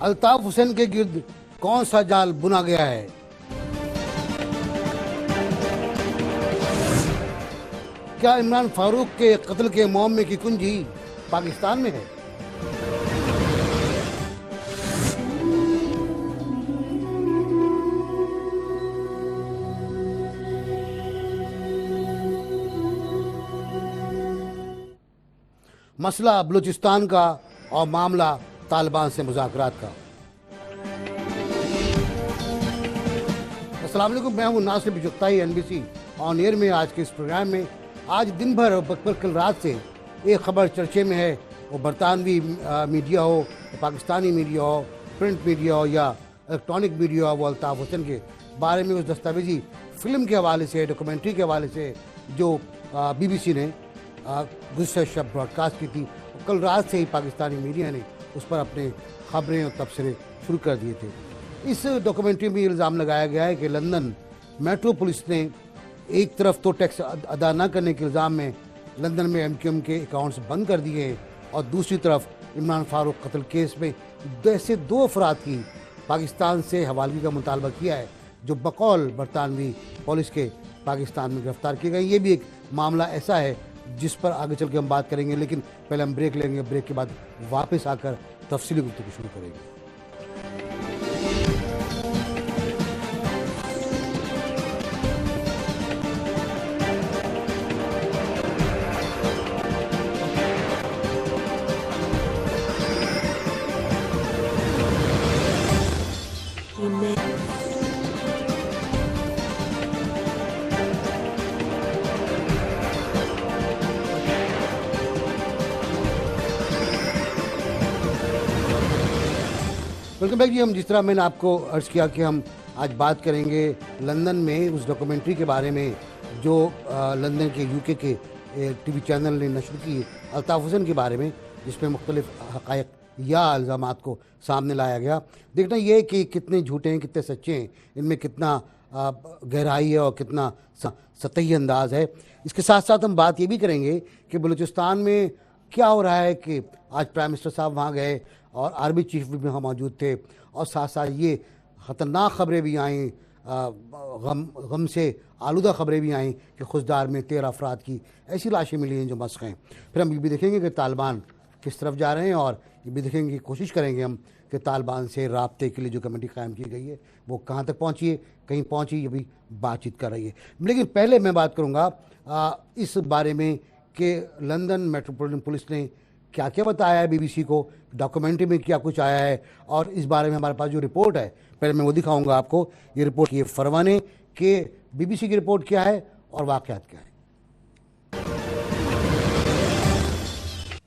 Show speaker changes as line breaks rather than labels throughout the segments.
الطاف حسین کے گرد کون سا جال بنا گیا ہے؟ کیا عمران فاروق کے قتل کے معمے کی کنجی پاکستان میں ہے؟ مسئلہ بلوچستان کا اور معاملہ طالبان سے مذاکرات کا۔ السلام علیکم، میں ہوں ناصر بجتائی، NBC آن ایئر میں آج کے اس پروگرام میں۔ آج دن بھر اور کل رات سے ایک خبر چرچے میں ہے، وہ برطانوی میڈیا ہو، پاکستانی میڈیا ہو، پرنٹ میڈیا ہو یا الیکٹرانک میڈیا ہو، وہ الطاف حسین کے بارے میں اس دستاویزی فلم کے حوالے سے، ڈاکومنٹری کے حوالے سے جو BBC نے گزشتہ شب براڈ کاسٹ کی تھی، کل رات سے ہی پاکستانی میڈیا نے اس پر اپنے خبریں اور تبصرے شروع کر دیے تھے۔ اس ڈاکومنٹری میں الزام لگایا گیا ہے کہ لندن میٹرو پولیس نے ایک طرف تو ٹیکس ادا نہ کرنے کے الزام میں لندن میں MQM کے اکاؤنٹس بند کر دیے ہیں، اور دوسری طرف عمران فاروق قتل کیس میں ایسے 2 افراد کی پاکستان سے حوالگی کا مطالبہ کیا ہے جو بقول برطانوی پولیس کے پاکستان میں گرفتار کیے گئے۔ یہ بھی ایک معاملہ ایسا ہے جس پر آگے چل کے ہم بات کریں گے، لیکن پہلے ہم بریک لیں گے، بریک کے بعد واپس آ کر تفصیلی گفتگو شروع کریں گے۔ ویلکم بیک جی۔ ہم جس طرح میں نے آپ کو عرض کیا کہ ہم آج بات کریں گے لندن میں اس ڈاکومنٹری کے بارے میں جو لندن کے UK کے TV چینل نے نشر کی الطاف حسین کے بارے میں، جس میں مختلف حقائق یا الزامات کو سامنے لایا گیا۔ دیکھنا یہ کہ کتنے جھوٹے ہیں، کتنے سچے ہیں، ان میں کتنا گہرائی ہے اور کتنا سطحی انداز ہے۔ اس کے ساتھ ساتھ ہم بات یہ بھی کریں گے کہ بلوچستان میں کیا ہو رہا ہے کہ آج پرائم منسٹر صاحب وہاں گئے اور آرمی چیف بھی وہاں موجود تھے، اور ساتھ ساتھ یہ خطرناک خبریں بھی آئیں، غم سے آلودہ خبریں بھی آئیں کہ خضدار میں 13 افراد کی ایسی لاشیں ملی ہیں جو مسخ ہیں۔ پھر ہم یہ بھی دیکھیں گے کہ طالبان کس طرف جا رہے ہیں، اور یہ بھی دیکھیں گے، کوشش کریں گے ہم کہ طالبان سے رابطے کے لیے جو کمیٹی قائم کی گئی ہے وہ کہاں تک پہنچی ہے، کہیں پہنچی، یہ بھی بات چیت کر رہی ہے۔ لیکن پہلے میں بات کروں گا اس بارے میں کہ لندن میٹروپولیٹن پولیس نے کیا کیا بتایا ہے BBC کو، ڈاکومنٹری میں کیا کچھ آیا ہے، اور اس بارے میں ہمارے پاس جو رپورٹ ہے پہلے میں وہ دکھاؤں گا آپ کو۔ یہ رپورٹ یہ فرمان ہے کہ BBC کی رپورٹ کیا ہے اور واقعات کیا ہے۔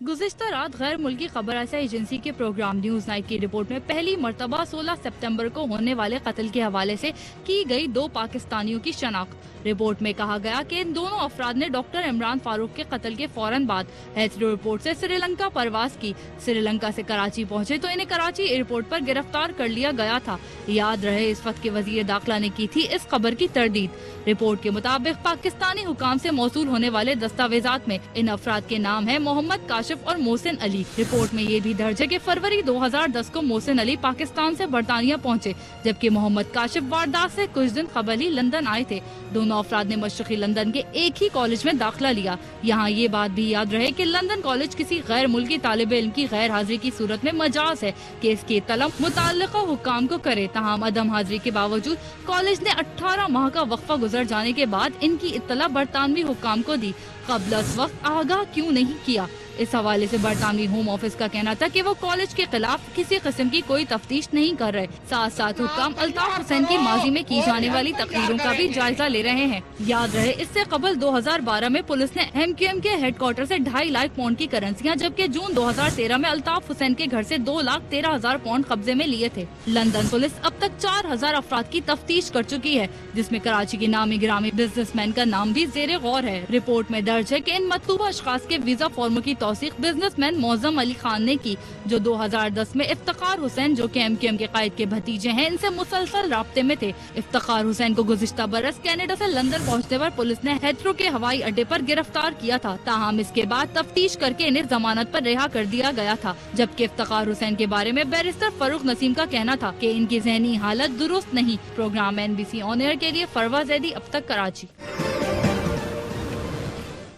گزشتہ رات غیر ملکی خبر رساں ایجنسی کے پروگرام نیوز نائٹ کی رپورٹ میں پہلی مرتبہ 16 سپتمبر کو ہونے والے قتل کے حوالے سے کی گئی 2 پاکستانیوں کی شناخت۔ رپورٹ میں کہا گیا کہ ان دونوں افراد نے ڈاکٹر عمران فاروق کے قتل کے فوراً بعد ہیتھرو رپورٹ سے سری لنکا پرواز کی۔ سری لنکا سے کراچی پہنچے تو انہیں کراچی ایئرپورٹ پر گرفتار کر لیا گیا تھا۔ یاد رہے اس وقت کے وزیر داخلہ نے کی تھی اس خبر کی تردید۔ رپورٹ کے مطابق پاکستانی حکام سے موصول ہونے والے دستاویزات میں ان افراد کے نام ہیں محمد کاشف اور محسن علی۔ رپورٹ میں یہ بھی درج ہے کہ فروری 2010 کو محسن علی پاکستان سے برطانیہ پہنچے، جبکہ محمد کاشف واردات سے کچھ دن قبل ہی لندن آئے تھے۔ دونوں افراد نے مشرقی لندن کے ایک ہی کالج میں داخلہ لیا۔ یہاں یہ بات بھی یاد رہے کہ لندن کالج کسی غیر ملکی طالب علم کی غیر حاضری کی صورت میں مجاز ہے کہ اس کی اطلاع متعلقہ حکام کو کرے۔ تاہم عدم حاضری کے باوجود کالج نے 18 ماہ کا وقفہ گزر جانے کے بعد ان کی اطلاع برطانوی حکام کو دی۔ قبل از وقت آگاہ کیوں نہیں کیا؟ اس حوالے سے برطانوی ہوم آفس کا کہنا تھا کہ وہ کالج کے خلاف کسی قسم کی کوئی تفتیش نہیں کر رہے۔ ساتھ ساتھ حکام الطاف حسین کی ماضی میں کی جانے والی تقریروں کا بھی جائزہ لے رہے ہیں۔ یاد رہے اس سے قبل 2012 میں پولیس نے MQM کے ہیڈ کوارٹر سے 2.5 لاکھ پاؤنڈ کی کرنسیاں، جبکہ جون 2013 میں الطاف حسین کے گھر سے 2,13,000 پاؤنڈ قبضے میں لیے تھے۔ لندن پولیس اب تک 4,000 افراد کی تفتیش کر چکی ہے، جس میں کراچی کے نامی گرامی بزنس مین کا نام بھی زیر غور ہے۔ رپورٹ میں درج ہے کہ ان مطلوبہ اشخاص کے ویزا فارموں کی توثیق توثیق بزنس مین معظم علی خان نے کی، جو 2010 میں افتخار حسین جو کہ MQM کے قائد کے بھتیجے ہیں ان سے مسلسل رابطے میں تھے۔ افتخار حسین کو گزشتہ برس کینیڈا سے لندن پہنچتے پر پولیس نے ہیتھرو کے ہوائی اڈے پر گرفتار کیا تھا، تاہم اس کے بعد تفتیش کر کے انہیں ضمانت پر رہا کر دیا گیا تھا، جبکہ افتخار حسین کے بارے میں بیرسٹر فاروق نسیم کا کہنا تھا کہ ان کی ذہنی حالت درست نہیں۔ پروگرام NBC آن ایئر کے لیے فروا زیدی، اب تک کراچی۔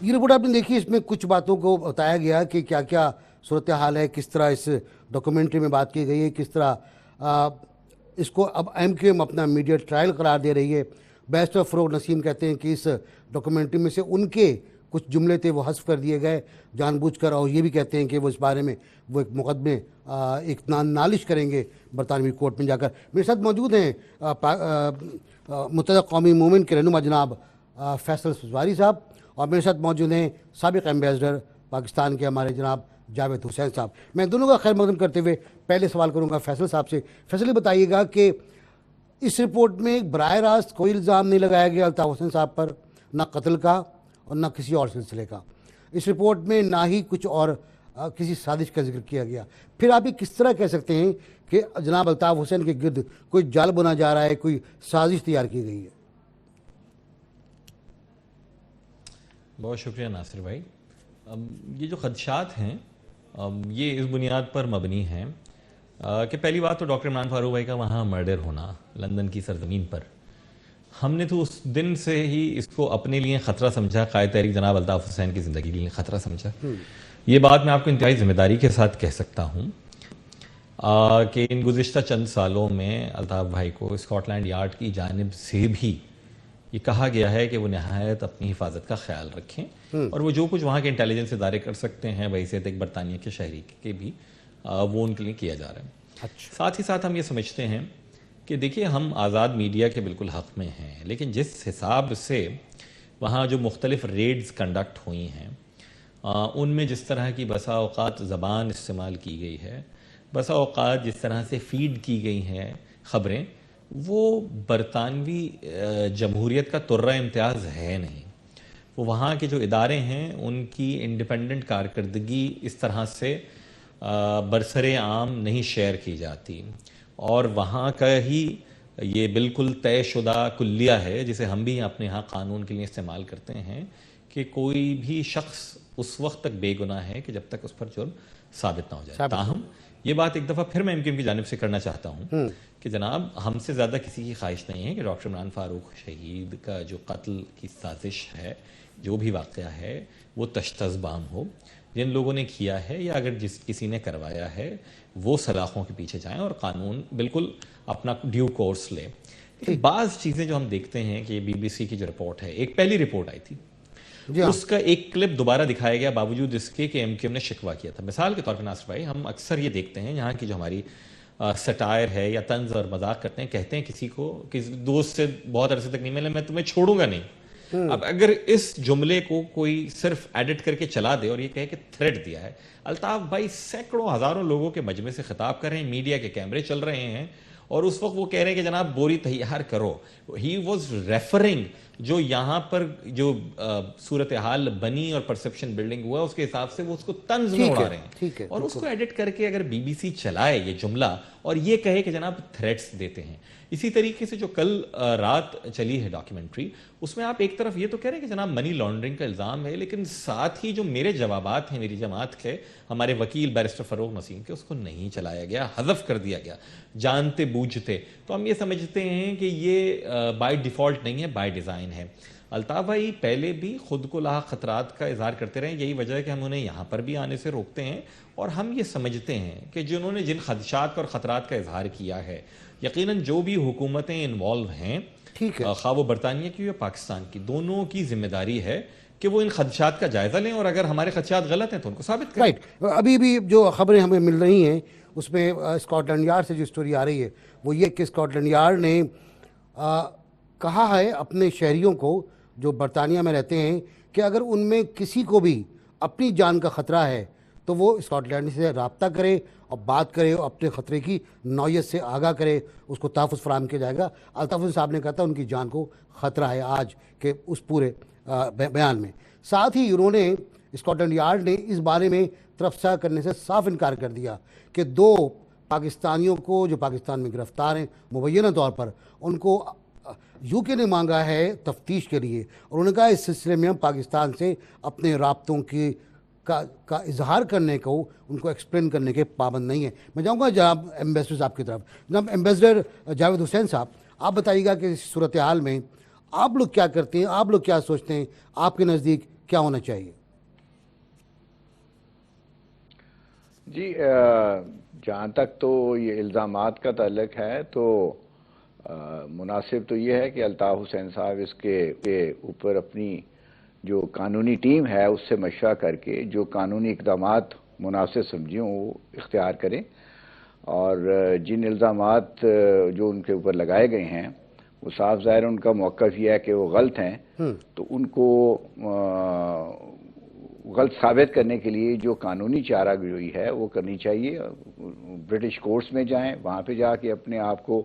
یہ رپورٹ آپ نے دیکھی، اس میں کچھ باتوں کو بتایا گیا کہ کیا کیا صورتحال ہے، کس طرح اس ڈاکومنٹری میں بات کی گئی ہے، کس طرح اس کو اب MQM اپنا میڈیا ٹرائل قرار دے رہی ہے۔ بیرسٹر فاروق نسیم کہتے ہیں کہ اس ڈاکومنٹری میں سے ان کے کچھ جملے تھے وہ حذف کر دیے گئے جان بوجھ کر، اور یہ بھی کہتے ہیں کہ وہ اس بارے میں وہ ایک مقدمے ایک نالش کریں گے برطانوی کورٹ میں جا کر۔ میرے ساتھ موجود ہیں متحدہ قومی موومنٹ کے رہنما جناب فیصل سواری صاحب، اور میرے ساتھ موجود ہیں سابق ایمبیسڈر پاکستان کے ہمارے جناب جاوید حسین صاحب۔ میں دونوں کا خیر مقدم کرتے ہوئے پہلے سوال کروں گا فیصل صاحب سے۔ فیصل یہ بتائیے گا کہ اس رپورٹ میں براہ راست کوئی الزام نہیں لگایا گیا الطاف حسین صاحب پر، نہ قتل کا اور نہ کسی اور سلسلے کا، اس رپورٹ میں نہ ہی کچھ اور کسی سازش کا ذکر کیا گیا، پھر آپ یہ کس طرح کہہ سکتے ہیں کہ جناب الطاف حسین کے گرد کوئی جال بنا جا رہا ہے، کوئی سازش تیار کی گئی ہے؟
بہت شکریہ ناصر بھائی۔ یہ جو خدشات ہیں یہ اس بنیاد پر مبنی ہیں کہ پہلی بات تو ڈاکٹر عمران فاروق بھائی کا وہاں مرڈر ہونا لندن کی سرزمین پر، ہم نے تو اس دن سے ہی اس کو اپنے لیے خطرہ سمجھا، قائد تحریک جناب الطاف حسین کی زندگی کے لیے خطرہ سمجھا۔ یہ بات میں آپ کو انتہائی ذمہ داری کے ساتھ کہہ سکتا ہوں کہ ان گزشتہ چند سالوں میں الطاف بھائی کو اسکاٹ لینڈ یارڈ کی جانب سے بھی یہ کہا گیا ہے کہ وہ نہایت اپنی حفاظت کا خیال رکھیں، اور وہ جو کچھ وہاں کے انٹیلیجنس ادارے کر سکتے ہیں بحیثیت ایک برطانیہ کے شہری کے بھی وہ ان کے لیے کیا جا رہا ہے۔ ساتھ ہی ساتھ ہم یہ سمجھتے ہیں کہ دیکھیے ہم آزاد میڈیا کے بالکل حق میں ہیں، لیکن جس حساب سے وہاں جو مختلف ریڈز کنڈکٹ ہوئی ہیں ان میں جس طرح کی بسا اوقات زبان استعمال کی گئی ہے، بسا اوقات جس طرح سے فیڈ کی گئی ہیں خبریں، وہ برطانوی جمہوریت کا ترہ امتیاز ہے نہیں۔ وہ وہاں کے جو ادارے ہیں ان کی انڈیپینڈنٹ کارکردگی اس طرح سے برسر عام نہیں شیئر کی جاتی، اور وہاں کا ہی یہ بالکل طے شدہ کلیہ ہے جسے ہم بھی اپنے ہاں قانون کے لیے استعمال کرتے ہیں کہ کوئی بھی شخص اس وقت تک بے گناہ ہے کہ جب تک اس پر جرم ثابت نہ ہو جائے۔ تاہم یہ بات ایک دفعہ پھر میں MQM کی جانب سے کرنا چاہتا ہوں کہ جناب ہم سے زیادہ کسی کی خواہش نہیں ہے کہ ڈاکٹر عمران فاروق شہید کا جو قتل کی سازش ہے، جو بھی واقعہ ہے وہ تشتزبام ہو، جن لوگوں نے کیا ہے یا اگر کسی نے کروایا ہے وہ سلاخوں کے پیچھے جائیں اور قانون بالکل اپنا ڈیو کورس لے۔ بعض چیزیں جو ہم دیکھتے ہیں کہ BBC کی جو رپورٹ ہے، ایک پہلی رپورٹ آئی تھی، اس کا ایک کلپ دوبارہ دکھایا گیا باوجود اس کے کہ MQM نے شکوہ کیا تھا۔ مثال کے طور پر ناصر بھائی، ہم اکثر یہ دیکھتے ہیں یہاں کی جو ہماری سٹائر ہے یا طنز اور مذاق کرتے ہیں، کہتے ہیں کسی کو کسی دوست سے بہت عرصے تک نہیں ملے، میں تمہیں چھوڑوں گا نہیں۔ اب اگر اس جملے کو کوئی صرف ایڈٹ کر کے چلا دے اور یہ کہے کہ تھریٹ دیا ہے، الطاف بھائی سینکڑوں ہزاروں لوگوں کے مجمع سے خطاب کر رہے ہیں، میڈیا کے کیمرے چل رہے ہیں، اور اس وقت وہ کہہ رہے ہیں کہ جناب بوری تیار کرو۔ ہی واز ریفرنگ جو یہاں پر جو صورتحال بنی اور پرسپشن بلڈنگ ہوا اس کے حساب سے وہ اس کو طنز میں اڑا رہے ہیں، اور اس کو ایڈٹ کر کے اگر BBC چلائے یہ جملہ اور یہ کہے کہ جناب تھریٹس دیتے ہیں۔ اسی طریقے سے جو کل رات چلی ہے ڈاکیومنٹری، اس میں آپ ایک طرف یہ تو کہہ رہے ہیں کہ جناب منی لانڈرنگ کا الزام ہے، لیکن ساتھ ہی جو میرے جوابات ہیں میری جماعت کے، ہمارے وکیل بیرسٹر فاروق نسیم کے، اس کو نہیں چلایا گیا، حذف کر دیا گیا جانتے بوجھتے۔ تو ہم یہ سمجھتے ہیں کہ یہ بائی ڈیفالٹ نہیں ہے، بائی ڈیزائن ہے۔ الطاف بھائی پہلے بھی خود کو لاحق خطرات کا اظہار کرتے رہے، یہی وجہ ہے کہ ہم انہیں یہاں پر بھی آنے سے روکتے ہیں، اور ہم یہ سمجھتے ہیں کہ جنہوں نے جن خدشات اور خطرات کا اظہار کیا ہے، یقیناً جو بھی حکومتیں انوالو ہیں، خواہ وہ برطانیہ کی یا پاکستان کی، دونوں کی ذمہ داری ہے کہ وہ ان خدشات کا جائزہ لیں، اور اگر ہمارے خدشات غلط ہیں تو ان کو ثابت کریں۔
رائٹ، ابھی بھی جو خبریں ہمیں مل رہی ہیں اس میں اسکاٹ لینڈ یارڈ سے جو سٹوری آ رہی ہے وہ یہ کہ اسکاٹ لینڈ یارڈ نے کہا ہے اپنے شہریوں کو جو برطانیہ میں رہتے ہیں کہ اگر ان میں کسی کو بھی اپنی جان کا خطرہ ہے تو وہ اسکاٹ لینڈ سے رابطہ کرے اور بات کرے اور اپنے خطرے کی نوعیت سے آگاہ کرے، اس کو تحفظ فراہم کیا جائے گا۔ الطاف حسین صاحب نے کہا تھا ان کی جان کو خطرہ ہے آج کے اس پورے بیان میں۔ ساتھ ہی انہوں نے اسکاٹ یارڈ نے اس بارے میں تفسیر کرنے سے صاف انکار کر دیا کہ 2 پاکستانیوں کو جو پاکستان میں گرفتار ہیں مبینہ طور پر، ان کو یو کے نے مانگا ہے تفتیش کے لیے، اور انہوں نے کہا اس سلسلے میں ہم پاکستان سے اپنے رابطوں کا اظہار کرنے کو، ان کو ایکسپلین کرنے کے پابند نہیں ہیں۔ میں چاہوں گا جناب ایمبیسڈر صاحب کی طرف، جناب ایمبیسڈر جاوید حسین صاحب، آپ بتائیے گا کہ اس صورتحال میں آپ لوگ کیا کرتے ہیں، آپ لوگ کیا سوچتے ہیں، آپ کے نزدیک کیا ہونا چاہیے؟
جی، جہاں تک تو یہ الزامات کا تعلق ہے تو مناسب تو یہ ہے کہ الطاف حسین صاحب اس کے اوپر اپنی جو قانونی ٹیم ہے اس سے مشورہ کر کے جو قانونی اقدامات مناسب سمجھیں وہ اختیار کریں، اور جن الزامات جو ان کے اوپر لگائے گئے ہیں وہ صاف ظاہر ان کا موقف یہ ہے کہ وہ غلط ہیں، تو ان کو غلط ثابت کرنے کے لیے جو قانونی چارہ گوئی ہے وہ کرنی چاہیے۔ برٹش کورٹس میں جائیں، وہاں پہ جا کے اپنے آپ کو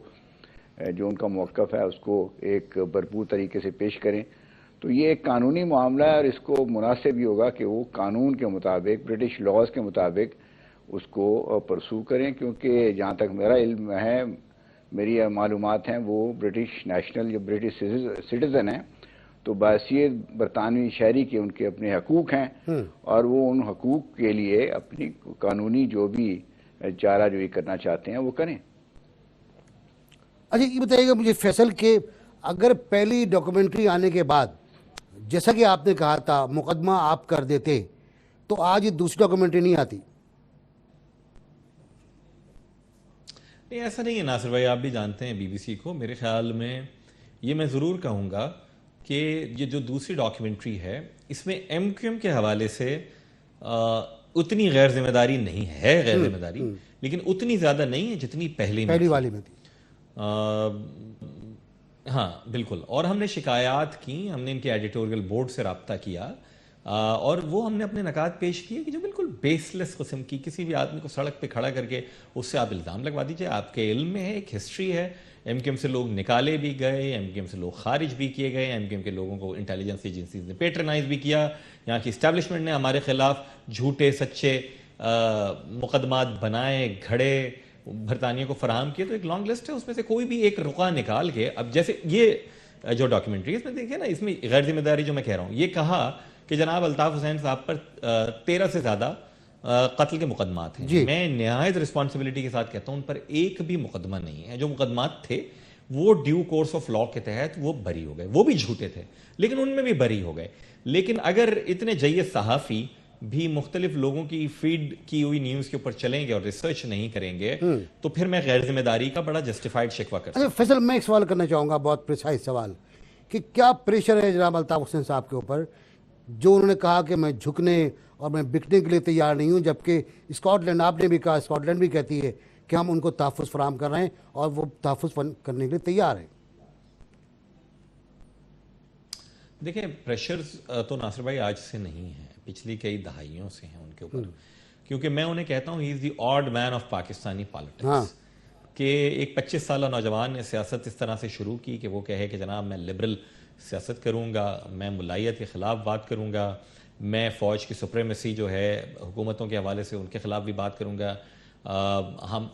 جو ان کا موقف ہے اس کو ایک بھرپور طریقے سے پیش کریں۔ تو یہ ایک قانونی معاملہ ہے، اور اس کو مناسب یہ ہوگا کہ وہ قانون کے مطابق، برٹش لاز کے مطابق اس کو پرسو کریں، کیونکہ جہاں تک میرا علم ہے، میری معلومات ہیں، وہ برٹش نیشنل یا برٹش سٹیزن ہیں، تو بحیثیت برطانوی شہری کے ان کے اپنے حقوق ہیں، اور وہ ان حقوق کے لیے اپنی قانونی جو بھی چارہ جوئی کرنا چاہتے ہیں وہ کریں۔
اچھا یہ بتائیے گا مجھے فیصل کہ اگر پہلی ڈاکومنٹری آنے کے بعد جیسا کہ آپ نے کہا تھا مقدمہ آپ کر دیتے تو آج یہ دوسری ڈاکومنٹری نہیں آتی؟
نہیں، ایسا نہیں ہے ناصر بھائی، آپ بھی جانتے ہیں بی بی سی کو۔ میرے خیال میں یہ میں ضرور کہوں گا کہ یہ جو دوسری ڈاکیومنٹری ہے اس میں ایم کیو ایم کے حوالے سے اتنی غیر ذمہ داری نہیں ہے، غیر ذمہ داری، لیکن اتنی زیادہ نہیں ہے جتنی پہلی
والی میں تھی۔
ہاں بالکل، اور ہم نے شکایات کی، ہم نے ان کے ایڈیٹوریل بورڈ سے رابطہ کیا، اور وہ ہم نے اپنے نکات پیش کیے کہ جو بالکل بیس لیس قسم کی، کسی بھی آدمی کو سڑک پہ کھڑا کر کے اس سے آپ الزام لگوا دیجئے۔ آپ کے علم میں ہے، ایک ہسٹری ہے، ایم کیو ایم سے لوگ نکالے بھی گئے، ایم کیو ایم سے لوگ خارج بھی کیے گئے، ایم کیو ایم کے لوگوں کو انٹیلیجنس ایجنسیز نے پیٹرنائز بھی کیا، یہاں کی اسٹیبلشمنٹ نے ہمارے خلاف جھوٹے سچے مقدمات بنائے، گھڑے برطانیہ کو فراہم کیے۔ تو ایک لانگ لسٹ ہے، اس میں سے کوئی بھی ایک رقعہ نکال کے، اب جیسے یہ جو ڈاکیومنٹری اس میں دیکھیں نا، اس میں غیر ذمہ داری جو میں کہہ رہا ہوں، یہ کہا کہ جناب الطاف حسین صاحب پر 13 سے زیادہ قتل کے مقدمات ہیں۔ میں نہایت رسپانسبلٹی کے ساتھ کہتا ہوں ان پر ایک بھی مقدمہ نہیں ہے۔ جو مقدمات تھے وہ ڈیو کورس آف لاء کے تحت وہ بری ہو گئے، وہ بھی جھوٹے تھے لیکن ان میں بھی بری ہو گئے۔ لیکن اگر اتنے جید صحافی بھی مختلف لوگوں کی فیڈ کی ہوئی نیوز کے اوپر چلیں گے اور ریسرچ نہیں کریں گے تو پھر میں غیر ذمہ داری کا بڑا جسٹیفائڈ شکوہ کر سکتا ہوں۔
فیصل، میں ایک سوال کرنا چاہوں گا، بہت پریسائز سوال، کہ کیا پریشر ہے جناب الطاف حسین صاحب کے اوپر جو انہوں نے کہا کہ میں جھکنے اور میں بکنے کے لیے تیار نہیں ہوں، جبکہ اسکاٹ لینڈ، آپ نے بھی کہا اسکاٹ لینڈ بھی کہتی ہے کہ ہم ان کو تحفظ فراہم کر رہے ہیں اور وہ تحفظ کرنے کے لیے تیار ہیں؟
دیکھیں، پریشرز تو ناصر بھائی آج سے نہیں ہیں، پچھلی کئی دہائیوں سے ہیں ان کے اوپر، کیونکہ میں انہیں کہتا ہوں he is the odd man of Pakistani politics, کہ ایک 25 سالہ نوجوان نے سیاست اس طرح سے شروع کی کہ وہ کہے کہ جناب میں لبرل سیاست کروں گا، میں ملائیت کے خلاف بات کروں گا، میں فوج کی سپریمیسی جو ہے حکومتوں کے حوالے سے ان کے خلاف بھی بات کروں گا،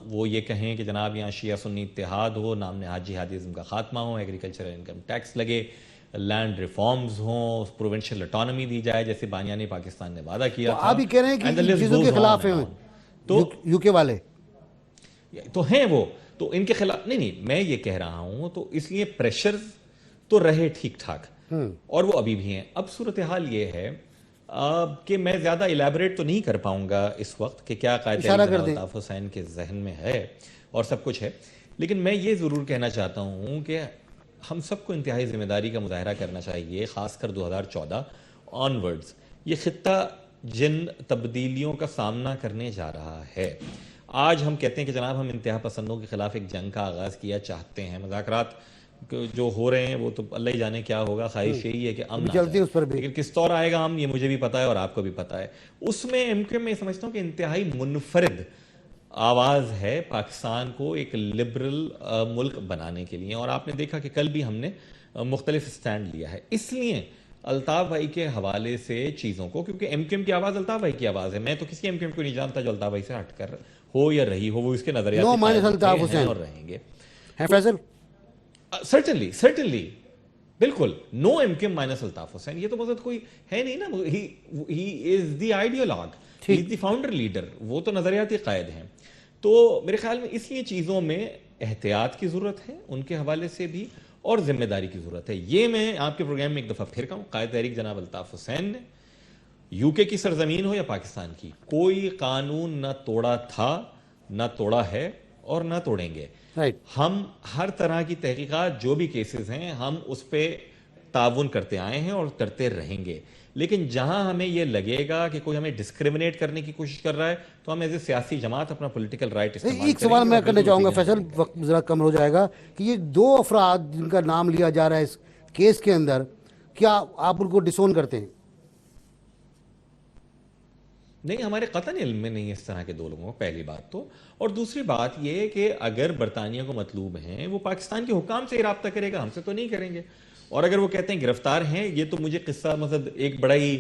وہ یہ کہیں کہ جناب یہاں شیعہ سنی اتحاد ہو، نام نہاد جہادیزم کا خاتمہ ہو، ایگریکلچر انکم ٹیکس لگے، لینڈ ریفارمز ہوں، پروونشل اٹانومی دی جائے جیسے بانیان پاکستان نے وعدہ کیا تھا۔
آپ ہی کہہ رہے ہیں کہ ان چیزوں کے خلاف ہیں تو یو کے والے
تو ہیں، وہ تو ان کے خلاف نہیں، میں یہ کہہ رہا ہوں، تو اس لیے پریشر تو رہے ٹھیک ٹھاک، اور وہ ابھی بھی ہیں۔ اب صورتحال یہ ہے کہ میں زیادہ الیبریٹ تو نہیں کر پاؤں گا اس وقت کہ کیا قائد الطاف حسین کے ذہن میں ہے اور سب کچھ ہے، لیکن میں یہ ضرور کہنا چاہتا ہوں کہ ہم سب کو انتہائی ذمہ داری کا مظاہرہ کرنا چاہیے، خاص کر 2014 آنورڈز۔ یہ خطہ جن تبدیلیوں کا سامنا کرنے جا رہا ہے، آج ہم کہتے ہیں کہ جناب ہم انتہا پسندوں کے خلاف ایک جنگ کا آغاز کیا چاہتے ہیں، مذاکرات جو ہو رہے ہیں وہ تو اللہ ہی جانے کیا ہوگا، خواہش یہی ہے کہ امن آ جائے، لیکن کس طور آئے گا ہم، یہ مجھے بھی پتا ہے اور آپ کو بھی پتا ہے۔ اس میں ایم کیو ایم میں سمجھتا ہوں کہ انتہائی منفرد آواز ہے پاکستان کو ایک لبرل ملک بنانے کے لیے. اور آپ نے دیکھا کہ کل بھی ہم نے مختلف سٹینڈ لیا ہے. اس لیے الطاف بھائی کے حوالے سے چیزوں کو, کیونکہ ایم کیو ایم کی آواز الطاف بھائی کی آواز ہے, میں تو کسی ایم کیو ایم کو نہیں جانتا جو الطاف بھائی سے ہٹ کر ہو یا رہی ہو, وہ اس کے نظریات اور رہیں گے.
فیصل
سرٹنلی بالکل no M Q M minus Altaf Hussain, یہ تو مطلب کوئی ہے نہیں نا. ہی is the ideologue, he is the founder leader, وہ تو نظریاتی قائد ہیں. تو میرے خیال میں اس لیے چیزوں میں احتیاط کی ضرورت ہے ان کے حوالے سے بھی, اور ذمہ داری کی ضرورت ہے. یہ میں آپ کے پروگرام میں ایک دفعہ پھر کہوں, قائد تحریک جناب الطاف حسین نے یو کے کی سرزمین ہو یا پاکستان کی, کوئی قانون نہ توڑا تھا, نہ توڑا ہے, اور نہ توڑیں گے. ہم ہر طرح کی تحقیقات جو بھی کیسز ہیں ہم اس پہ تعاون کرتے آئے ہیں اور کرتے رہیں گے. لیکن جہاں ہمیں یہ لگے گا کہ کوئی ہمیں ڈسکریمنیٹ کرنے کی کوشش کر رہا ہے تو ہم ایز اے سیاسی جماعت اپنا پولیٹیکل رائٹ استعمال کریں گے.
ایک سوال میں کرنا چاہوں گا فیصل, وقت ذرا کم ہو جائے گا, کہ یہ 2 افراد جن کا نام لیا جا رہا ہے اس کیس کے اندر, کیا آپ ان کو ڈسون کرتے ہیں؟
نہیں, ہمارے قطعاً علم میں نہیں اس طرح کے 2 لوگوں کو, پہلی بات تو. اور دوسری بات یہ کہ اگر برطانیہ کو مطلوب ہیں وہ پاکستان کے حکام سے ہی رابطہ کرے گا, ہم سے تو نہیں کریں گے. اور اگر وہ کہتے ہیں گرفتار ہیں, یہ تو مجھے قصہ مطلب ایک بڑا ہی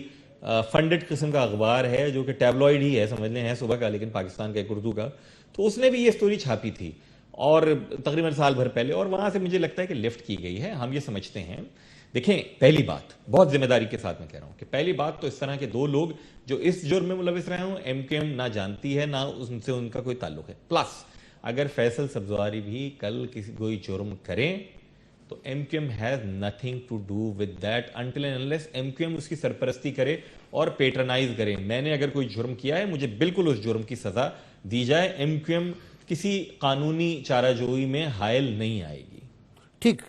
فنڈڈ قسم کا اخبار ہے جو کہ ٹیبلوئڈ ہی ہے, سمجھ لیں ہے صبح کا, لیکن پاکستان کا ایک اردو کا, تو اس نے بھی یہ سٹوری چھاپی تھی اور تقریباً سال بھر پہلے, اور وہاں سے مجھے لگتا ہے کہ لفٹ کی گئی ہے. ہم یہ سمجھتے ہیں, دیکھیں پہلی بات بہت ذمہ داری کے ساتھ میں کہہ رہا ہوں کہ پہلی بات تو اس طرح کے 2 لوگ جو اس جرم میں ملوث رہے ہوں, ایم کیو ایم نہ جانتی ہے, نہ ان سے ان کا کوئی تعلق ہے. پلس اگر فیصل سبزواری بھی کل کوئی جرم کریں تو M Q M has nothing to do with that until and unless M Q M اس کی سرپرستی کرے اور پیٹرنائز کرے. میں نے اگر کوئی جرم کیا ہے مجھے بالکل اس جرم کی سزا دی جائے. ایم کیو ایم کسی قانونی چارہ جوئی میں حائل نہیں آئے گی.
ٹھیک,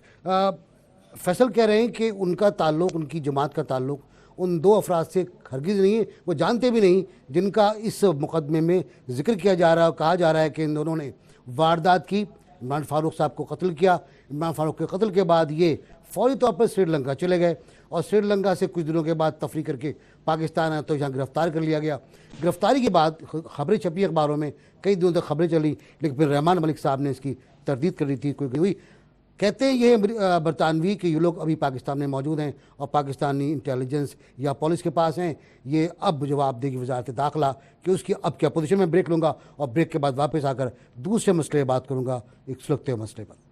فیصل کہہ رہے ہیں کہ ان کا تعلق, ان کی جماعت کا تعلق ان 2 افراد سے ہرگز نہیں ہے, وہ جانتے بھی نہیں جن کا اس مقدمے میں ذکر کیا جا رہا ہے اور کہا جا رہا ہے کہ ان دونوں نے واردات کی, عمران فاروق صاحب کو قتل کیا. عمران فاروق کے قتل کے بعد یہ فوری طور پر سری لنکا چلے گئے اور سری لنکا سے کچھ دنوں کے بعد تفریح کر کے پاکستان آیا تو یہاں گرفتار کر لیا گیا. گرفتاری کے بعد خبریں چھپی اخباروں میں, کئی دنوں تک خبریں چلی, لیکن پھر رحمان ملک صاحب نے اس کی تردید کر دی تھی, کوئی ہوئی. کہتے ہیں یہ برطانوی کہ یہ لوگ ابھی پاکستان میں موجود ہیں اور پاکستانی انٹیلیجنس یا پولیس کے پاس ہیں. یہ اب جواب دے گی وزارت داخلہ کہ اس کی اب کیا پوزیشن. میں بریک لوں گا اور بریک کے بعد واپس آ کر دوسرے مسئلے بات کروں گا, ایک سلگتے ہوئے مسئلے پر.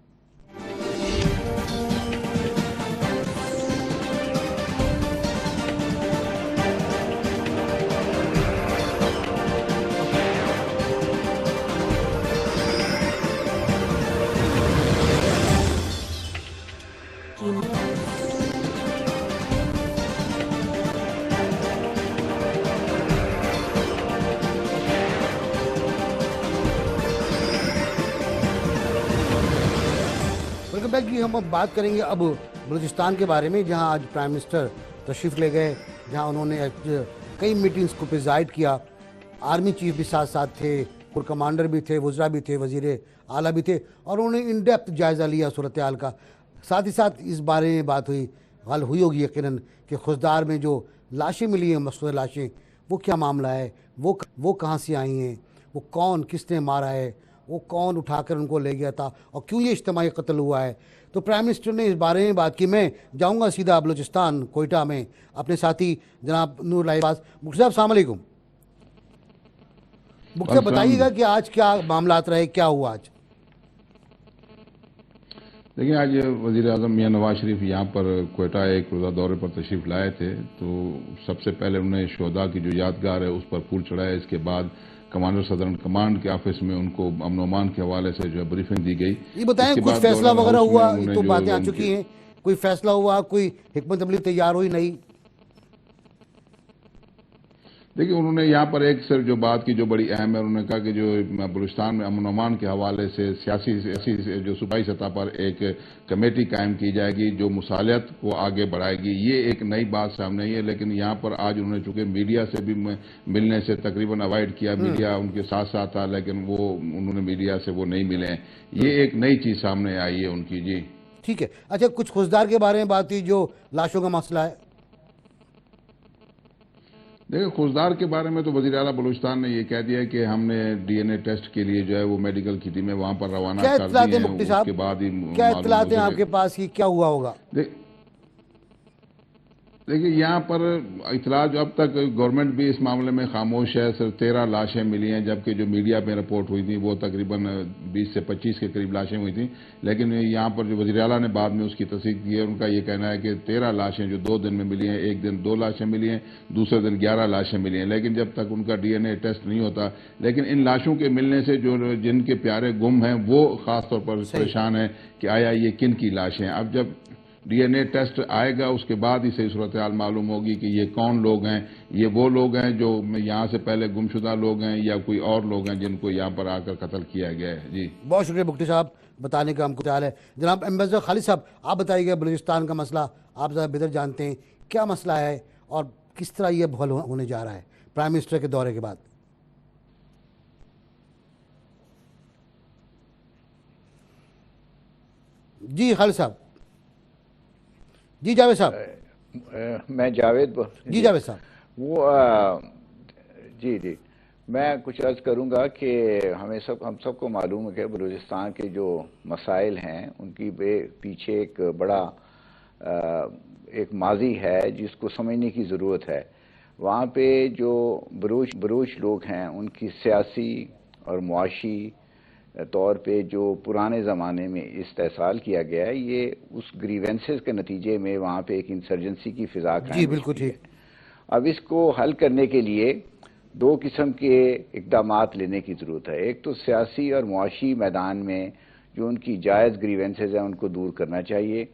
ہم اب بات کریں گے اب بلوچستان کے بارے میں, جہاں آج پرائم منسٹر تشریف لے گئے, جہاں انہوں نے کئی میٹنگز کو پریزائڈ کیا. آرمی چیف بھی ساتھ ساتھ تھے, کور کمانڈر بھی تھے, وزراء بھی تھے, وزیر اعلیٰ بھی تھے, اور انہوں نے ان ڈیپتھ جائزہ لیا صورتحال کا. ساتھ ہی ساتھ اس بارے میں بات غل ہوئی ہوگی یقیناً کہ خزدار میں جو لاشیں ملی ہیں, مسعود لاشیں, وہ کیا معاملہ ہے, وہ کہاں سے آئی ہیں, وہ کون کس نے مارا ہے, وہ کون اٹھا کر ان کو لے گیا تھا, اور کیوں یہ اجتماعی قتل ہوا ہے. تو پرائم منسٹر نے اس بارے میں بات کی. میں جاؤں گا سیدھا بلوچستان کوئٹہ میں اپنے ساتھی جناب نور اللہ پاس. مکتی صاحب السلام علیکم. مکتی صاحب بتائیے گا کہ آج کیا معاملات رہے, کیا ہوا آج؟
دیکھیں, آج وزیر اعظم میاں نواز شریف یہاں پر کوئٹہ ایک روزہ دورے پر تشریف لائے تھے. تو سب سے پہلے انہوں نے شہداء کی جو یادگار ہے اس پر پھول چڑھائے. اس کے بعد کمانڈر صدرن کمانڈ کے آفس میں ان کو امن و امان کے حوالے سے جو ہے بریفنگ دی گئی.
یہ بتائیں کچھ فیصلہ وغیرہ ہوا؟ تو باتیں آ چکی ہیں, کوئی فیصلہ ہوا, کوئی حکمت عملی تیار ہوئی نہیں؟
دیکھیں, انہوں نے یہاں پر ایک صرف جو بات کی جو بڑی اہم ہے, انہوں نے کہا کہ جو بلوچستان میں امن و امان کے حوالے سے سیاسی جو صوبائی سطح پر ایک کمیٹی قائم کی جائے گی جو مصالحت کو آگے بڑھائے گی. یہ ایک نئی بات سامنے آئی ہے, لیکن یہاں پر آج انہوں نے چونکہ میڈیا سے بھی ملنے سے تقریباً اوائڈ کیا. میڈیا ان کے ساتھ ساتھ تھا لیکن وہ انہوں نے میڈیا سے وہ نہیں ملے. یہ ایک نئی چیز سامنے آئی ہے ان کی. جی
ٹھیک ہے. اچھا, کچھ خزدار کے بارے میں بات ہوئی جو لاشوں کا مسئلہ ہے.
دیکھیں خوزدار کے بارے میں تو وزیر اعلیٰ بلوچستان نے یہ کہہ دیا ہے کہ ہم نے ڈی این اے ٹیسٹ کے لیے جو ہے وہ میڈیکل کی ٹیمیں وہاں پر روانہ
کیا
کر
اطلاعات
دی
ہیں
ہیں،
مفتی
اس
صاحب؟
کے بعد ہی
کیا
معلوم
اطلاعات ہیں
ہو
آپ کے پاس کہ کیا ہوا ہوگا؟
دیکھیے یہاں پر اطلاع جو اب تک گورنمنٹ بھی اس معاملے میں خاموش ہے، صرف 13 لاشیں ملی ہیں، جبکہ جو میڈیا میں رپورٹ ہوئی تھی وہ تقریباً 20 سے 25 کے قریب لاشیں ہوئی تھیں، لیکن یہاں پر جو وزیر اعلیٰ نے بعد میں اس کی تصدیق کی ہے، ان کا یہ کہنا ہے کہ 13 لاشیں جو 2 دن میں ملی ہیں، ایک دن 2 لاشیں ملی ہیں، دوسرے دن 11 لاشیں ملی ہیں، لیکن جب تک ان کا ڈی این اے ٹیسٹ نہیں ہوتا، لیکن ان لاشوں کے ملنے سے جو جن کے پیارے گم ہیں وہ خاص طور پر پریشان ہیں کہ آیا یہ کن کی لاشیں ہیں۔ اب جب ڈی این اے ٹیسٹ آئے گا اس کے بعد ہی صحیح صورتحال معلوم ہوگی کہ یہ کون لوگ ہیں، یہ وہ لوگ ہیں جو یہاں سے پہلے گمشدہ لوگ ہیں یا کوئی اور لوگ ہیں جن کو یہاں پر آ کر قتل کیا گیا ہے۔ جی
بہت شکریہ بگٹی صاحب، بتانے کا ہم کو خیال ہے۔ جناب ایمبیسڈر خالد صاحب، آپ بتائیے گا بلوچستان کا مسئلہ آپ زیادہ بہتر جانتے ہیں، کیا مسئلہ ہے اور کس طرح یہ حل ہونے جا رہا ہے پرائم منسٹر کے دورے کے بعد؟ جی خالد صاحب، جی جاوید صاحب،
میں جاوید
جی جاوید صاحب،
وہ جی میں کچھ عرض کروں گا کہ ہم سب کو معلوم ہے کہ بلوچستان کے جو مسائل ہیں ان کی پیچھے ایک بڑا ایک ماضی ہے جس کو سمجھنے کی ضرورت ہے۔ وہاں پہ جو بلوچ لوگ ہیں ان کی سیاسی اور معاشی طور پہ جو پرانے زمانے میں استحصال کیا گیا ہے، یہ اس گریونسز کے نتیجے میں وہاں پہ ایک انسرجنسی کی فضا قائم
جی بالکل ٹھیک۔
اب اس کو حل کرنے کے لیے 2 قسم کے اقدامات لینے کی ضرورت ہے۔ ایک تو سیاسی اور معاشی میدان میں جو ان کی جائز گریونسز ہیں ان کو دور کرنا چاہیے،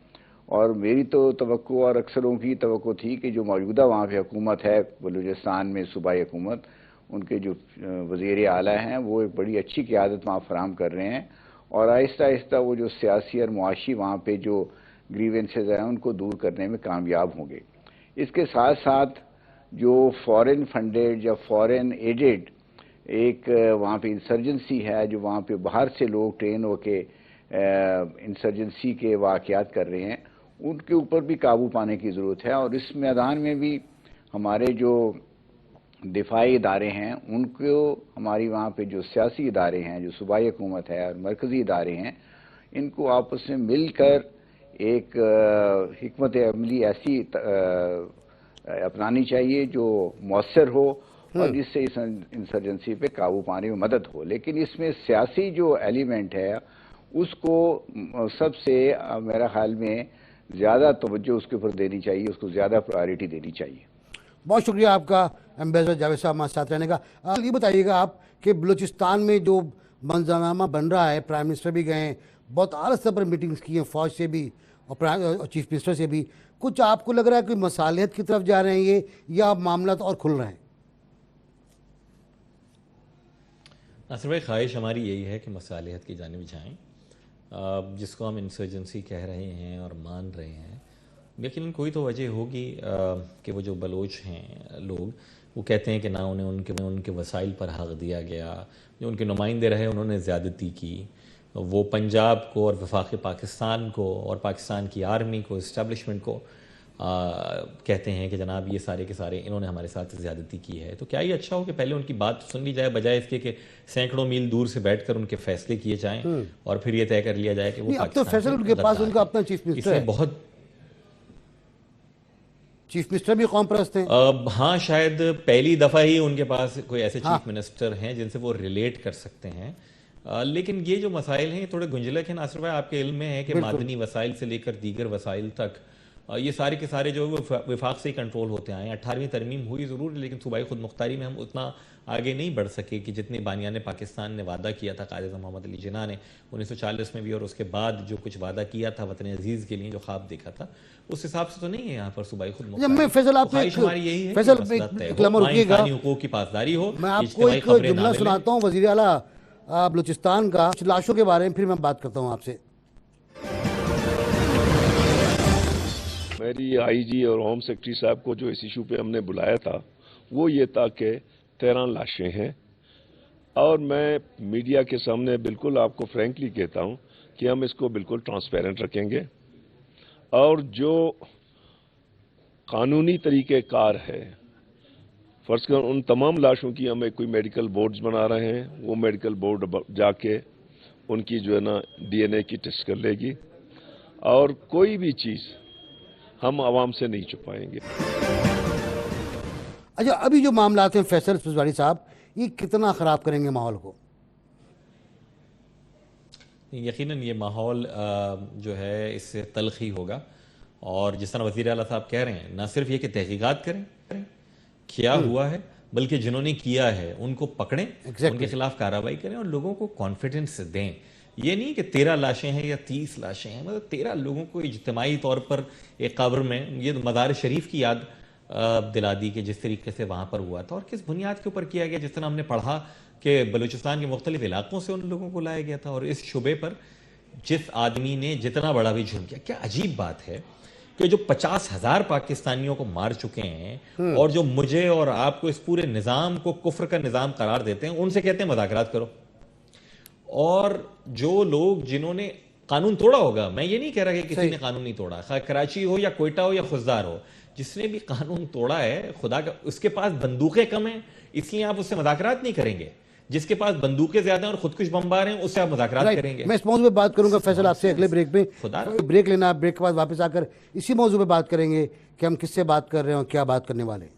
اور میری تو توقع اور اکثروں کی توقع تھی کہ جو موجودہ وہاں پہ حکومت ہے بلوچستان میں، صوبائی حکومت، ان کے جو وزیر اعلیٰ ہیں وہ ایک بڑی اچھی قیادت وہاں فراہم کر رہے ہیں، اور آہستہ آہستہ وہ جو سیاسی اور معاشی وہاں پہ جو گریونسز ہیں ان کو دور کرنے میں کامیاب ہوں گے۔ اس کے ساتھ ساتھ جو فورن فنڈیڈ یا فورن ایڈڈ ایک وہاں پہ انسرجنسی ہے، جو وہاں پہ باہر سے لوگ ٹرین ہو کے انسرجنسی کے واقعات کر رہے ہیں، ان کے اوپر بھی قابو پانے کی ضرورت ہے، اور اس میدان میں بھی ہمارے جو دفاعی ادارے ہیں ان کو، ہماری وہاں پہ جو سیاسی ادارے ہیں، جو صوبائی حکومت ہے اور مرکزی ادارے ہیں، ان کو آپس میں مل کر ایک حکمت عملی ایسی اپنانی چاہیے جو مؤثر ہو اور جس سے اس انسرجنسی پہ قابو پانے میں مدد ہو۔ لیکن اس میں سیاسی جو ایلیمنٹ ہے اس کو سب سے میرا خیال میں زیادہ توجہ اس کے اوپر دینی چاہیے، اس کو زیادہ پرائرٹی دینی چاہیے۔
بہت شکریہ آپ کا ایمبیسڈر جاوید صاحب ہمارے ساتھ رہنے کا۔ یہ بتائیے گا آپ کہ بلوچستان میں جو منظرنامہ بن رہا ہے، پرائم منسٹر بھی گئے ہیں، بہت اعلیٰ سطح پر میٹنگز کی ہیں فوج سے بھی اور چیف منسٹر سے بھی، کچھ آپ کو لگ رہا ہے کہ مصالحت کی طرف جا رہے ہیں یہ، یا معاملات اور کھل رہے ہیں؟
ناصر بھائی، خواہش ہماری یہی ہے کہ مصالحت کی جانب جائیں، جس کو ہم انسرجنسی کہہ رہے ہیں اور مان رہے ہیں، لیکن کوئی تو وجہ ہوگی کہ وہ جو بلوچ ہیں لوگ، وہ کہتے ہیں کہ نہ انہیں ان کے وسائل پر حق دیا گیا، جو ان کے نمائندے رہے انہوں نے زیادتی کی، وہ پنجاب کو اور وفاق پاکستان کو اور پاکستان کی آرمی کو، اسٹیبلشمنٹ کو کہتے ہیں کہ جناب یہ سارے کے سارے انہوں نے ہمارے ساتھ زیادتی کی ہے۔ تو کیا یہ اچھا ہو کہ پہلے ان کی بات سن لی جائے، بجائے اس کے کہ سینکڑوں میل دور سے بیٹھ کر ان کے فیصلے کیے جائیں اور پھر یہ طے کر لیا جائے کہ وہ
اب تو فیصل ان کے پاس ان کا اپنا چیف منسٹر ہے،
بہت
چیف منسٹر بھی قوم پرست ہیں۔
ہاں، شاید پہلی دفعہ ہی ان کے پاس کوئی ایسے چیف منسٹر ہیں جن سے وہ ریلیٹ کر سکتے ہیں، لیکن یہ جو مسائل ہیں یہ تھوڑے گنجلک ہیں۔ ناصر بھائی، آپ کے علم میں ہے کہ معدنی وسائل سے لے کر دیگر وسائل تک یہ سارے کے سارے جو وفاق سے ہی کنٹرول ہوتے آئے ہیں۔ 18ویں ترمیم ہوئی ضرور، لیکن صوبائی خود مختاری میں ہم اتنا آگے نہیں بڑھ سکے کہ جتنے بانیان پاکستان نے وعدہ کیا تھا، قائد اعظم محمد علی جناح نے 1940 میں بھی، اور اس کے بعد جو کچھ وعدہ کیا تھا وطن عزیز کے لیے، جو خواب دیکھا تھا، اس حساب سے تو نہیں ہے یہاں پر صوبائی خود مختاری۔
فیصل آپ
خواہش ہماری یہی ہے
فیصل
کہ مسئلہ طے
ایک لمحہ
ہو،
رکیے گا،
انسانی حقوق کی پاسداری ہو،
میں آپ کو
اجتماعی
ایک
خبریں نہ
جملہ
ملیں۔
سناتا ہوں وزیر اعلیٰ بلوچستان کا، لاشوں کے بارے میں، پھر میں بات کرتا ہوں آپ سے۔
میری آئی جی اور ہوم سیکرٹری صاحب کو جو اس ایشو پہ ہم نے بلایا تھا وہ یہ تھا کہ 13 لاشیں ہیں، اور میں میڈیا کے سامنے بالکل آپ کو فرینکلی کہتا ہوں کہ ہم اس کو بالکل ٹرانسپیرنٹ رکھیں گے، اور جو قانونی طریقہ کار ہے فرض کر ان تمام لاشوں کی ہمیں کوئی میڈیکل بورڈز بنا رہے ہیں، وہ میڈیکل بورڈ جا کے ان کی جو ہے نا ڈی این اے کی ٹیسٹ کر لے گی، اور کوئی بھی چیز ہم عوام سے نہیں چھپائیں گے۔
اچھا، ابھی جو معاملات ہیں فیصل سوزواری صاحب، یہ کتنا خراب کریں گے ماحول کو؟
یقیناً یہ ماحول جو ہے اس سے تلخ ہی ہوگا، اور جس طرح وزیر اعلیٰ صاحب کہہ رہے ہیں، نہ صرف یہ کہ تحقیقات کریں کیا ہوا ہے، بلکہ جنہوں نے کیا ہے ان کو پکڑیں، ان کے خلاف کارروائی کریں اور لوگوں کو کانفیڈنس دیں۔ یہ نہیں کہ 13 لاشیں ہیں یا 30 لاشیں ہیں، مطلب 13 لوگوں کو اجتماعی طور پر ایک قبر میں، یہ مزار شریف کی یاد دلا دی کہ جس طریقے سے وہاں پر ہوا تھا اور کس بنیاد کے اوپر کیا گیا، جس طرح ہم نے پڑھا کہ بلوچستان کے مختلف علاقوں سے ان لوگوں کو لایا گیا تھا، اور اس شبے پر جس آدمی نے جتنا بڑا بھی جرم کیا۔ کیا عجیب بات ہے کہ جو 50,000 پاکستانیوں کو مار چکے ہیں اور جو مجھے اور آپ کو اس پورے نظام کو کفر کا نظام قرار دیتے ہیں، ان سے کہتے ہیں مذاکرات کرو، اور جو لوگ جنہوں نے قانون توڑا ہوگا، میں یہ نہیں کہہ رہا کہ کسی نے قانون نہیں توڑا، خواہ کراچی ہو یا کوئٹہ ہو یا خزدار ہو، جس نے بھی قانون توڑا ہے، خدا کا اس کے پاس بندوقیں کم ہیں اس لیے آپ اس سے مذاکرات نہیں کریں گے، جس کے پاس بندوقیں زیادہ ہیں اور خودکش بمبار ہیں اس سے آپ مذاکرات کریں گے۔
میں اس موضوع پہ بات کروں گا فیصل آپ سے اگلے بریک میں، بریک لینا، بریک کے بعد واپس آ کر اسی موضوع پہ بات کریں گے کہ ہم کس سے بات کر رہے ہیں اور کیا بات کرنے والے ہیں۔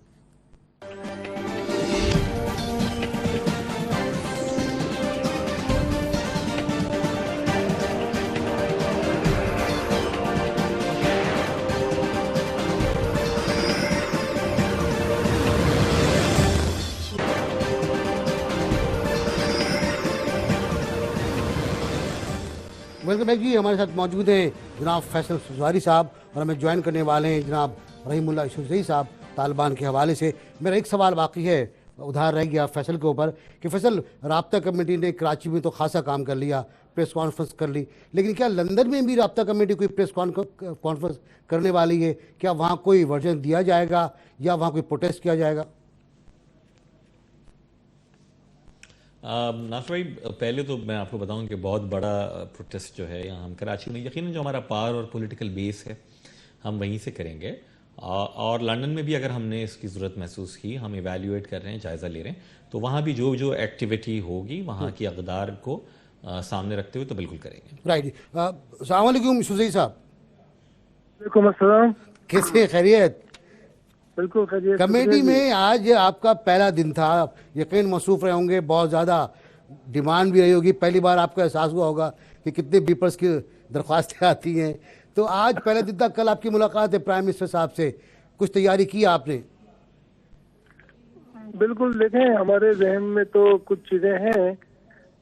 ویلکم بیک جی، ہمارے ساتھ موجود ہیں جناب فیصل سوزواری صاحب، اور ہمیں جوائن کرنے والے ہیں جناب رحیم اللہ یوسفزئی صاحب طالبان کے حوالے سے۔ میرا ایک سوال باقی ہے، ادھار رہ گیا فیصل کے اوپر، کہ فیصل، رابطہ کمیٹی نے کراچی میں تو خاصا کام کر لیا، پریس کانفرنس کر لی، لیکن کیا لندن میں بھی رابطہ کمیٹی کوئی پریس کانفرنس کرنے والی ہے؟ کیا وہاں کوئی ورژن دیا جائے گا یا وہاں کوئی پروٹیسٹ کیا جائے گا؟
ناصر بھائی، پہلے تو میں آپ کو بتاؤں کہ بہت بڑا پروٹیسٹ جو ہے یہاں ہم کراچی میں، یقیناً جو ہمارا پار اور پولیٹیکل بیس ہے ہم وہیں سے کریں گے، اور لندن میں بھی اگر ہم نے اس کی ضرورت محسوس کی، ہم ایویلیویٹ کر رہے ہیں، جائزہ لے رہے ہیں، تو وہاں بھی جو ایکٹیویٹی ہوگی وہاں کی اقدار کو سامنے رکھتے ہوئے تو بالکل کریں گے۔
رائٹ، السلام علیکم یوسفزئی صاحب۔
وعلیکم السلام،
کیسے، خیریت؟
بالکل خیریت۔
کمیٹی میں آج آپ کا پہلا دن تھا، یقین مصروف رہے ہوں گے، بہت زیادہ ڈیمانڈ بھی رہی ہوگی، پہلی بار آپ کو احساس ہوا ہوگا کہ کتنے بیپرس کی درخواستیں آتی ہیں، تو آج پہلا دن تھا، کل آپ کی ملاقات ہے پرائم منسٹر صاحب سے، کچھ تیاری کی آپ نے؟
بالکل، دیکھیں ہمارے ذہن میں تو کچھ چیزیں ہیں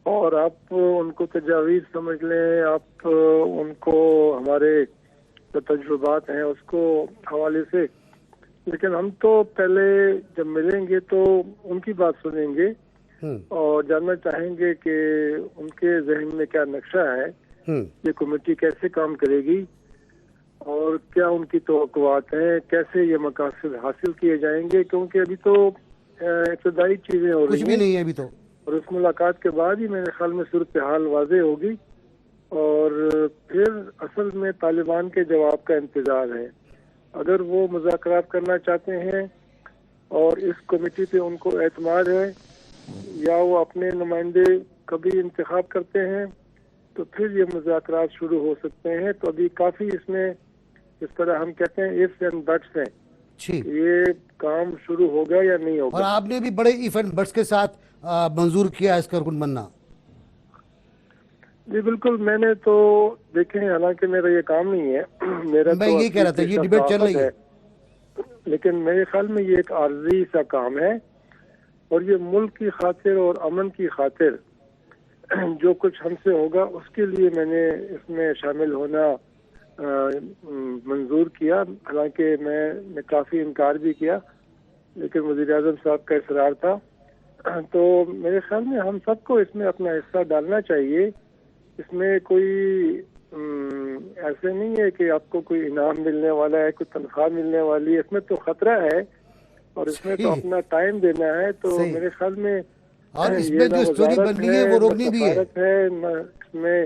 اور آپ ان کو تجاویز سمجھ لیں، آپ ان کو ہمارے جو تجربات ہیں اس کو حوالے سے، لیکن ہم تو پہلے جب ملیں گے تو ان کی بات سنیں گے اور جاننا چاہیں گے کہ ان کے ذہن میں کیا نقشہ ہے، یہ کمیٹی کیسے کام کرے گی اور کیا ان کی توقعات ہیں، کیسے یہ مقاصد حاصل کیے جائیں گے، کیونکہ ابھی تو ابتدائی چیزیں ہو رہی ہیں،
کچھ بھی نہیں ہے ابھی تو،
اور اس ملاقات کے بعد ہی میرے خیال میں صورتحال واضح ہوگی اور پھر اصل میں طالبان کے جواب کا انتظار ہے۔ اگر وہ مذاکرات کرنا چاہتے ہیں اور اس کمیٹی پہ ان کو اعتماد ہے، یا وہ اپنے نمائندے کبھی انتخاب کرتے ہیں، تو پھر یہ مذاکرات شروع ہو سکتے ہیں۔ تو ابھی کافی اس میں جس طرح ہم کہتے ہیں ifs and buts ہیں، یہ کام شروع ہوگا یا نہیں ہوگا۔
اور آپ نے بھی بڑے ایف اینڈ بٹس کے ساتھ منظور کیا اس کا رکن بننا؟
جی بالکل، میں نے تو دیکھیں، حالانکہ میرا یہ کام نہیں ہے، میرا
میں یہی کہہ رہا تھا، یہ ڈیبیٹ چل رہی ہے،
لیکن میرے خیال میں یہ ایک عارضی سا کام ہے، اور یہ ملک کی خاطر اور امن کی خاطر جو کچھ ہم سے ہوگا اس کے لیے میں نے اس میں شامل ہونا منظور کیا، حالانکہ میں نے کافی انکار بھی کیا، لیکن وزیر اعظم صاحب کا اصرار تھا۔ تو میرے خیال میں ہم سب کو اس میں اپنا حصہ ڈالنا چاہیے۔ اس میں کوئی ایسے نہیں ہے کہ آپ کو کوئی انعام ملنے والا ہے، کوئی تنخواہ ملنے والی ہے، اس میں تو خطرہ ہے اور اس میں تو اپنا ٹائم دینا ہے۔ تو میرے خیال میں
اور اس میں جو اسٹوری بننی ہے وہ روکنی بھی ہے،
نہ اس میں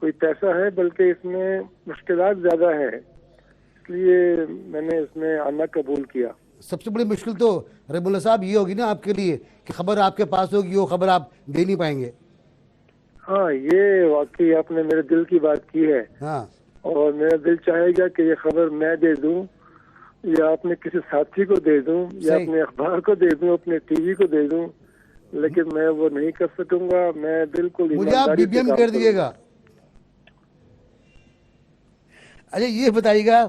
کوئی پیسہ ہے، بلکہ اس میں مشکلات زیادہ ہے، اس لیے میں نے اس میں آنا قبول کیا۔
سب سے بڑی مشکل تو رحیم اللہ صاحب یہ ہوگی نا آپ کے لیے کہ خبر آپ کے پاس ہوگی، وہ خبر آپ دے نہیں پائیں گے۔
ہاں، یہ واقعی آپ نے میرے دل کی بات کی ہے،
ہاں،
اور میرا دل چاہے گا کہ یہ خبر میں دے دوں یا اپنے کسی ساتھی کو دے دوں یا
صحیح۔
اپنے اخبار کو دے دوں، اپنے ٹی وی کو دے دوں، لیکن میں وہ نہیں کر سکوں گا۔ میں بالکل
مجھے آپ
ایمانداری
بی
سے
ایم
کام
کر
کروں
دیجیے گا۔ اچھا یہ بتائیے گا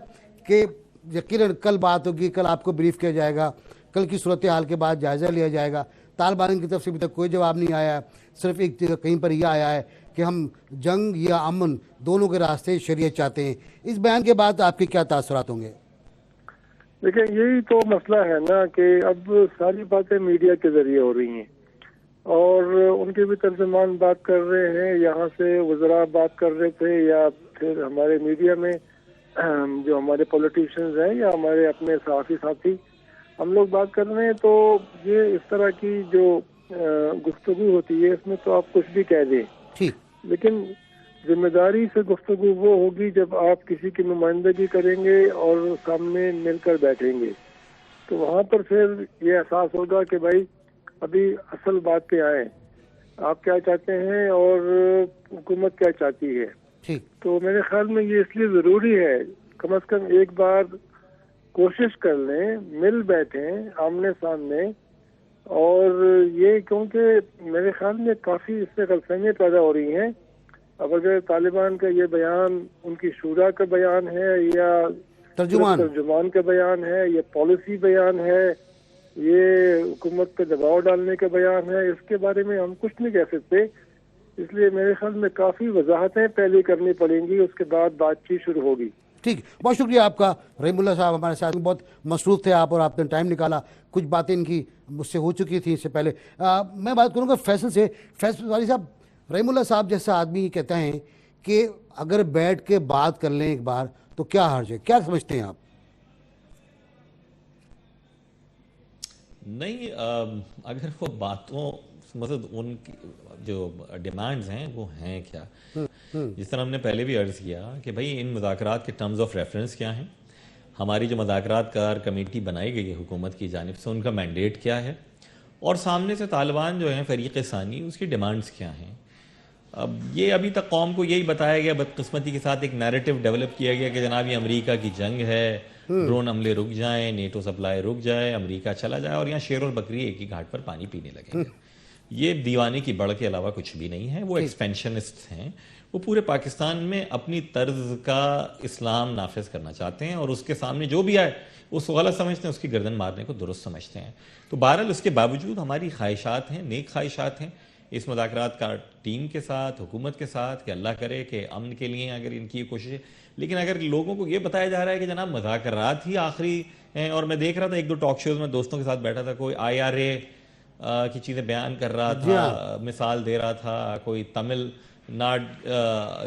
کہ یقیناً کل بات ہوگی، کل آپ کو بریف کیا جائے گا، کل کی صورتحال کے بعد جائزہ لیا جائے گا۔ طالبان کی طرف سے ابھی تک کوئی جواب نہیں آیا ہے، صرف ایک جگہ کہیں پر یہ آیا ہے کہ ہم جنگ یا امن دونوں کے راستے شریعت چاہتے ہیں۔ اس بیان کے بعد آپ کے کیا تاثرات ہوں گے؟
لیکن یہی تو مسئلہ ہے نا کہ اب ساری باتیں میڈیا کے ذریعے ہو رہی ہیں، اور ان کے بھی ترجمان بات کر رہے ہیں، یہاں سے وزراء بات کر رہے تھے، یا پھر ہمارے میڈیا میں جو ہمارے پولیٹیشنز ہیں یا ہمارے اپنے صحافی ساتھی، ہم لوگ بات کر رہے ہیں۔ تو یہ اس طرح کی جو گفتگو ہوتی ہے، اس میں تو آپ کچھ بھی کہہ دیں،
ٹھیک،
لیکن ذمہ داری سے گفتگو وہ ہوگی جب آپ کسی کی نمائندگی کریں گے اور سامنے مل کر بیٹھیں گے، تو وہاں پر پھر یہ احساس ہوگا کہ بھائی ابھی اصل بات پہ آئیں، آپ کیا چاہتے ہیں اور حکومت کیا چاہتی ہے۔
ٹھیک،
تو میرے خیال میں یہ اس لیے ضروری ہے کم از کم ایک بار کوشش کر لیں، مل بیٹھیں آمنے سامنے، اور یہ کیونکہ میرے خیال میں کافی اس سے غلط فہمیاں پیدا ہو رہی ہیں۔ اب اگر طالبان کا یہ بیان ان کی شورا کا بیان ہے یا ترجمان کا بیان ہے، یہ پالیسی بیان ہے، یہ حکومت پہ دباؤ ڈالنے کا بیان ہے، اس کے بارے میں ہم کچھ نہیں کہہ سکتے۔ اس لیے میرے خیال میں کافی وضاحتیں پہلے کرنی پڑیں گی، اس کے بعد بات چیت شروع ہوگی۔
ٹھیک، بہت شکریہ آپ کا رحیم اللہ صاحب، ہمارے ساتھ بہت مصروف تھے آپ، اور آپ نے ٹائم نکالا۔ کچھ باتیں ان کی مجھ سے ہو چکی تھیں اس سے پہلے۔ میں بات کروں گا فیصل سے۔ فیصل والی صاحب، رحیم اللہ صاحب جیسا آدمی کہتا ہے کہ اگر بیٹھ کے بات کر لیں ایک بار تو کیا حرج ہے، کیا سمجھتے ہیں آپ؟
نہیں، اگر وہ باتوں مطلب ان کی جو ڈیمانڈز ہیں وہ ہیں کیا، جس طرح ہم نے پہلے بھی عرض کیا کہ بھئی ان مذاکرات کے ٹرمز آف ریفرنس کیا ہیں، ہماری جو مذاکرات کار کمیٹی بنائی گئی ہے حکومت کی جانب سے، ان کا مینڈیٹ کیا ہے، اور سامنے سے طالبان جو ہیں فریق ثانی، اس کی ڈیمانڈز کیا ہیں۔ اب یہ ابھی تک قوم کو یہی بتایا گیا، بدقسمتی کے ساتھ ایک نیریٹو ڈیولپ کیا گیا کہ جناب یہ امریکہ کی جنگ ہے، ڈرون حملے رک جائیں، نیٹو سپلائی رک جائے، امریکہ چلا جائے، اور یہاں شیر اور بکری ایک ہی گھاٹ پر پانی پینے لگے۔ یہ دیوانے کی بڑھ کے علاوہ کچھ بھی نہیں ہے۔ وہ ایکسپینشنسٹ ہیں، وہ پورے پاکستان میں اپنی طرز کا اسلام نافذ کرنا چاہتے ہیں، اور اس کے سامنے جو بھی آئے اس کو غلط سمجھتے ہیں، اس کی گردن مارنے کو درست سمجھتے ہیں۔ تو بہرحال اس کے باوجود ہماری خواہشات ہیں، نیک خواہشات ہیں اس مذاکرات کا ٹیم کے ساتھ، حکومت کے ساتھ، کہ اللہ کرے کہ امن کے لیے اگر ان کی کوشش ہے۔ لیکن اگر لوگوں کو یہ بتایا جا رہا ہے کہ جناب مذاکرات ہی آخری ہیں، اور میں دیکھ رہا تھا ایک دو ٹاک شوز میں دوستوں کے ساتھ بیٹھا تھا، کوئی IRA کی چیزیں بیان کر رہا تھا، مثال دے رہا تھا، کوئی تمل ناڈ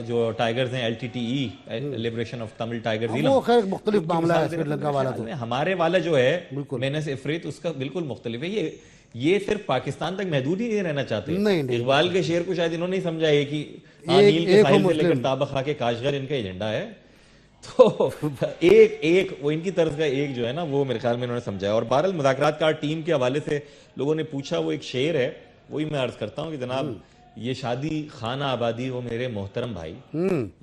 جو ٹائیگرز ہیں LTTE liberation of Tamil tigers,
وہ خیر مختلف معاملہ ہے سری لنکا والا، تو
ہمارے والا جو ہے مینس افریت اس کا بالکل مختلف ہے۔ یہ صرف پاکستان تک محدود ہی نہیں رہنا چاہتے۔ اقبال کے شعر کو شاید انہوں نے سمجھا ہے کہ نیل کے ساحل سے لے کر تابہ خاک کاشغر ان کا ایجنڈا ہے، تو ایک وہ ان کی طرف کا ایک جو ہے نا وہ میرے خیال میں انہوں نے سمجھا ہے۔ اور بہرحال مذاکرات کار ٹیم کے حوالے سے لوگوں نے پوچھا، وہ ایک شعر ہے، وہی میں عرض کرتا ہوں کہ جناب یہ شادی خانہ آبادی ہو میرے محترم بھائی،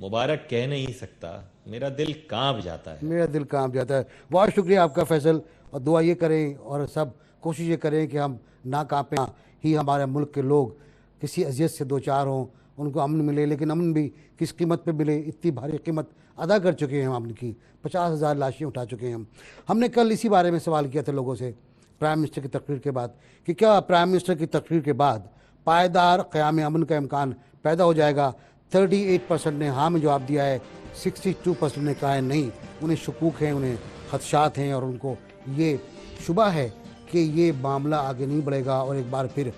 مبارک کہہ نہیں سکتا، میرا دل کانپ جاتا ہے،
میرا دل کانپ جاتا ہے۔ بہت شکریہ آپ کا فیصل، اور دعا یہ کریں اور سب کوشش یہ کریں کہ ہم نہ کانپیں، ہی ہمارے ملک کے لوگ کسی اذیت سے دوچار ہوں، ان کو امن ملے، لیکن امن بھی کس قیمت پہ ملے، اتنی بھاری قیمت ادا کر چکے ہیں ہم امن کی، 50,000 لاشیں اٹھا چکے ہیں ہم نے کل اسی بارے میں سوال کیا تھا لوگوں سے پرائم منسٹر کی تقریر کے بعد، کہ کیا پرائم منسٹر کی تقریر کے بعد پائیدار قیام امن کا امکان پیدا ہو جائے گا۔ 38% نے ہاں میں جواب دیا ہے، 62% نے کہا ہے نہیں، انہیں شکوک ہیں، انہیں خدشات ہیں، اور ان کو یہ شبہ ہے کہ یہ معاملہ آگے نہیں بڑھے گا اور ایک بار پھر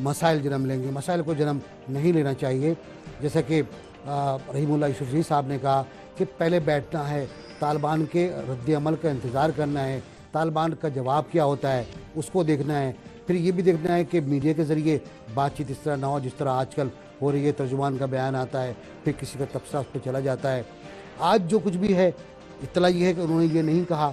مسائل جنم لیں گے۔ مسائل کو جنم نہیں لینا چاہیے، جیسا کہ رحیم اللہ یوسفزئی صاحب نے کہا کہ پہلے بیٹھنا ہے، طالبان کے رد عمل کا انتظار کرنا ہے، طالبان کا جواب کیا ہوتا ہے اس کو دیکھنا ہے، پھر یہ بھی دیکھنا ہے کہ میڈیا کے ذریعے بات چیت اس طرح نہ ہو جس طرح آج کل ہو رہی ہے، ترجمان کا بیان آتا ہے، پھر کسی کا تبصرہ اس پہ چلا جاتا ہے۔ آج جو کچھ بھی ہے، اطلاع یہ ہے کہ انہوں نے یہ نہیں کہا